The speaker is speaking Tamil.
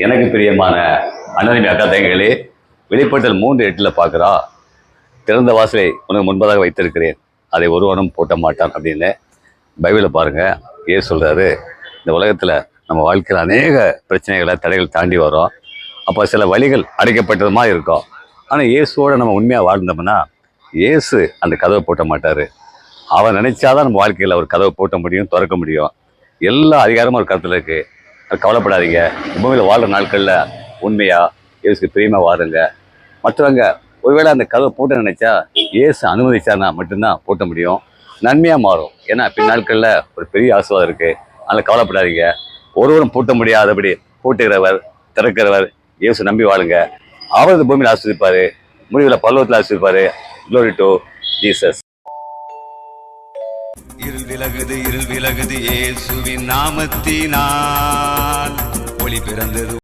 எனக்கு பிரியமான அண்ணனி அக்கா தங்கைகளே, வெளிப்படுத்தல் 3:8 பார்க்குறா, திறந்த வாசலை உனக்கு முன்பதாக வைத்திருக்கிறேன், அதை ஒருவனும் பூட்ட மாட்டான் அப்படின்னு பைபிளை பாருங்க. ஏன் சொல்றாரு, இந்த உலகத்தில் நம்ம வாழ்க்கையில் அநேக பிரச்சனைகளை தடைகள் தாண்டி வரோம். அப்போ சில வழிகள் அடைக்கப்பட்டதுமா இருக்கும். ஆனால் இயேசுவோட நம்ம உண்மையாக வாழ்ந்தோம்னா இயேசு அந்த கதவை பூட்ட மாட்டார். அவன் நினைச்சாதான் நம்ம வாழ்க்கையில் ஒரு கதவை பூட்ட முடியும், திறக்க முடியும். எல்லா அதிகாரமும் ஒரு கருத்தில் இருக்குது. கவலைப்படாதீங்க. பூமியில் வாழ்கிற நாட்களில் உண்மையாக இயேசுக்கு பிரியமாக வாருங்க. மற்றவங்க ஒருவேளை அந்த கதவை பூட்ட நினைச்சா இயேசு அனுமதிச்சார்னா மட்டும்தான் பூட்ட முடியும். நன்மையாக மாறும். ஏன்னா பின்னாட்களில் ஒரு பெரிய ஆசீர்வாதம் இருக்குது. அதனால் கவலைப்படாதீங்க. ஒருவரும் பூட்ட முடியாதபடி பூட்டுகிறவர் திறக்கிறவர் இயேசு நம்பி வாழுங்க. அவர் இந்த பூமியில் ஆசீர்வதிப்பார், முடிவில் பரலோகத்தில் ஆசீர்வதிப்பார். Glory to Jesus. இருள் விலகுது இயேசுவின் நாமத்தினால், ஒளி பிறந்தது.